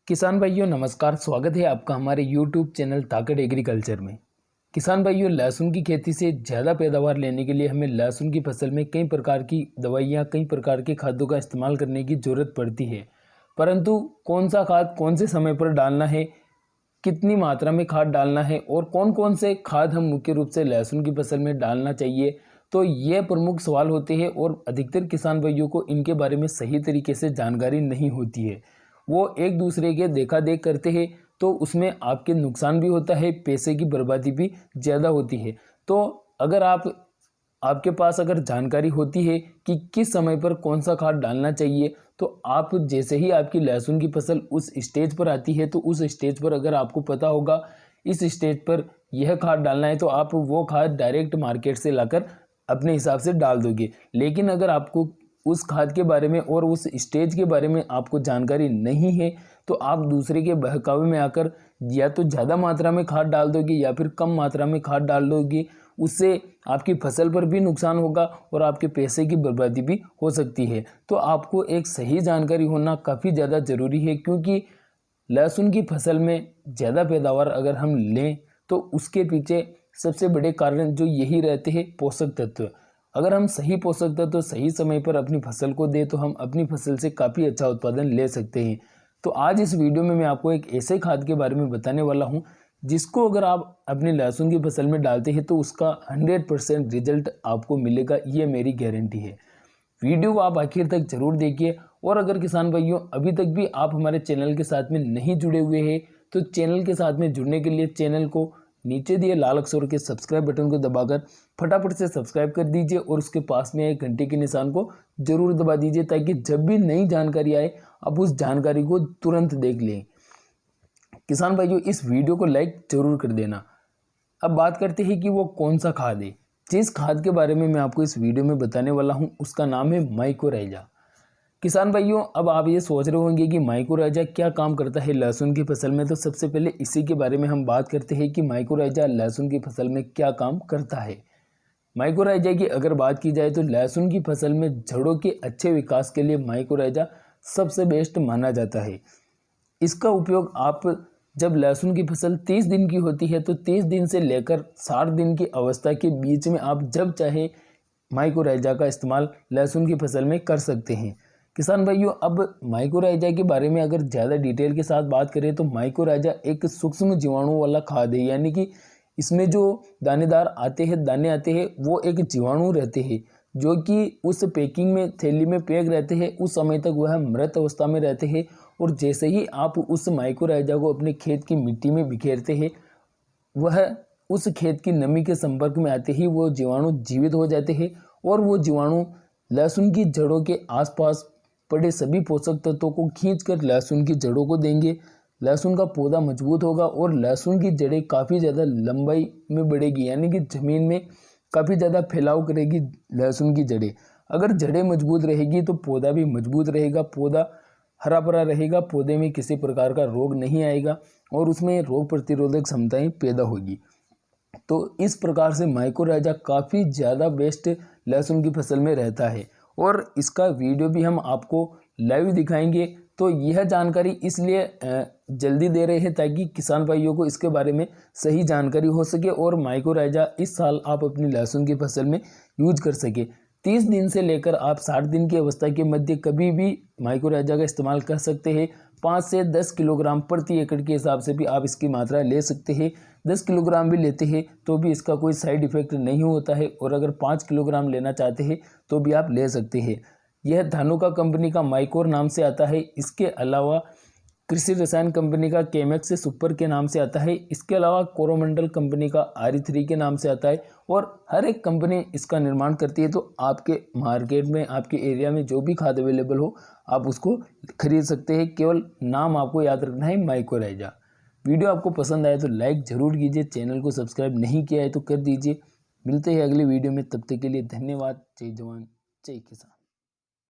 किसान भाइयों नमस्कार। स्वागत है आपका हमारे YouTube चैनल ताकत एग्रीकल्चर में। किसान भाइयों, लहसुन की खेती से ज़्यादा पैदावार लेने के लिए हमें लहसुन की फसल में कई प्रकार की दवाइयाँ, कई प्रकार के खादों का इस्तेमाल करने की ज़रूरत पड़ती है। परंतु कौन सा खाद कौन से समय पर डालना है, कितनी मात्रा में खाद डालना है और कौन कौन से खाद हम मुख्य रूप से लहसुन की फसल में डालना चाहिए, तो ये प्रमुख सवाल होते हैं और अधिकतर किसान भाइयों को इनके बारे में सही तरीके से जानकारी नहीं होती है। वो एक दूसरे के देखा देख करते हैं, तो उसमें आपके नुकसान भी होता है, पैसे की बर्बादी भी ज़्यादा होती है। तो अगर आपके पास अगर जानकारी होती है कि किस समय पर कौन सा खाद डालना चाहिए, तो आप जैसे ही आपकी लहसुन की फसल उस स्टेज पर आती है, तो उस स्टेज पर अगर आपको पता होगा इस स्टेज पर यह खाद डालना है, तो आप वो खाद डायरेक्ट मार्केट से लाकर अपने हिसाब से डाल दोगे। लेकिन अगर आपको उस खाद के बारे में और उस स्टेज के बारे में आपको जानकारी नहीं है, तो आप दूसरे के बहकावे में आकर या तो ज़्यादा मात्रा में खाद डाल दोगे या फिर कम मात्रा में खाद डाल दोगे। उससे आपकी फसल पर भी नुकसान होगा और आपके पैसे की बर्बादी भी हो सकती है। तो आपको एक सही जानकारी होना काफ़ी ज़्यादा ज़रूरी है, क्योंकि लहसुन की फसल में ज़्यादा पैदावार अगर हम लें तो उसके पीछे सबसे बड़े कारण जो यही रहते हैं, पोषक तत्व। अगर हम सही पोषक तत्व सही समय पर अपनी फसल को दें, तो हम अपनी फसल से काफ़ी अच्छा उत्पादन ले सकते हैं। तो आज इस वीडियो में मैं आपको एक ऐसे खाद के बारे में बताने वाला हूं, जिसको अगर आप अपनी लहसुन की फसल में डालते हैं तो उसका 100% रिजल्ट आपको मिलेगा, ये मेरी गारंटी है। वीडियो को आप आखिर तक जरूर देखिए। और अगर किसान भाइयों अभी तक भी आप हमारे चैनल के साथ में नहीं जुड़े हुए हैं, तो चैनल के साथ में जुड़ने के लिए चैनल को नीचे दिए लाल अक्षरों के सब्सक्राइब बटन को दबाकर फटाफट से सब्सक्राइब कर दीजिए और उसके पास में एक घंटे के निशान को जरूर दबा दीजिए, ताकि जब भी नई जानकारी आए आप उस जानकारी को तुरंत देख लें। किसान भाइयों, इस वीडियो को लाइक जरूर कर देना। अब बात करते हैं कि वो कौन सा खाद है। जिस खाद के बारे में मैं आपको इस वीडियो में बताने वाला हूँ उसका नाम है माइकोराइजा। किसान भाइयों, अब आप ये सोच रहे होंगे कि माइकोराइजा क्या काम करता है लहसुन की फसल में। तो सबसे पहले इसी के बारे में हम बात करते हैं कि माइकोराइजा लहसुन की फसल में क्या काम करता है। माइकोराइजा की अगर बात की जाए तो लहसुन की फसल में जड़ों के अच्छे विकास के लिए माइकोराइजा सबसे बेस्ट माना जाता है। इसका उपयोग आप जब लहसुन की फसल 30 दिन की होती है, तो 30 दिन से लेकर 60 दिन की अवस्था के बीच में आप जब चाहे माइकोराइजा का इस्तेमाल लहसुन की फसल में कर सकते हैं। किसान भाइयों, अब माइकोराइजा के बारे में अगर ज़्यादा डिटेल के साथ बात करें तो माइकोराइजा एक सूक्ष्म जीवाणु वाला खाद है, यानी कि इसमें जो दानेदार आते हैं, दाने आते हैं, वो एक जीवाणु रहते हैं जो कि उस पैकिंग में, थैली में पैक रहते हैं। उस समय तक वह मृत अवस्था में रहते हैं और जैसे ही आप उस माइकोराइजा को अपने खेत की मिट्टी में बिखेरते हैं, वह उस खेत की नमी के संपर्क में आते ही वो जीवाणु जीवित हो जाते हैं और वो जीवाणु लहसुन की जड़ों के आसपास पड़े सभी पोषक तत्वों को खींचकर लहसुन की जड़ों को देंगे। लहसुन का पौधा मजबूत होगा और लहसुन की जड़ें काफ़ी ज़्यादा लंबाई में बढ़ेगी, यानी कि ज़मीन में काफ़ी ज़्यादा फैलाव करेगी लहसुन की जड़ें। अगर जड़ें मजबूत रहेगी तो पौधा भी मजबूत रहेगा, पौधा हरा भरा रहेगा, पौधे में किसी प्रकार का रोग नहीं आएगा और उसमें रोग प्रतिरोधक क्षमताएं पैदा होगी। तो इस प्रकार से माइकोराइजा काफ़ी ज़्यादा बेस्ट लहसुन की फसल में रहता है और इसका वीडियो भी हम आपको लाइव दिखाएंगे। तो यह जानकारी इसलिए जल्दी दे रहे हैं ताकि किसान भाइयों को इसके बारे में सही जानकारी हो सके और माइकोराइजा इस साल आप अपनी लहसुन की फसल में यूज कर सके। 30 दिन से लेकर आप 60 दिन की अवस्था के मध्य कभी भी माइकोराइजा का इस्तेमाल कर सकते हैं। 5 से 10 किलोग्राम प्रति एकड़ के हिसाब से भी आप इसकी मात्रा ले सकते हैं। 10 किलोग्राम भी लेते हैं तो भी इसका कोई साइड इफेक्ट नहीं होता है और अगर 5 किलोग्राम लेना चाहते हैं तो भी आप ले सकते हैं। यह धानुका कंपनी का माइकोर नाम से आता है। इसके अलावा कृषि रसायन कंपनी का केमेक्स सुपर के नाम से आता है। इसके अलावा कोरोमंडल कंपनी का RE3 के नाम से आता है और हर एक कंपनी इसका निर्माण करती है। तो आपके मार्केट में, आपके एरिया में जो भी खाद अवेलेबल हो, आप उसको खरीद सकते हैं। केवल नाम आपको याद रखना है, माइकोराइजा। वीडियो आपको पसंद आए तो लाइक ज़रूर कीजिए, चैनल को सब्सक्राइब नहीं किया है तो कर दीजिए। मिलते हैं अगले वीडियो में, तब तक के लिए धन्यवाद। जय जवान जय किसान।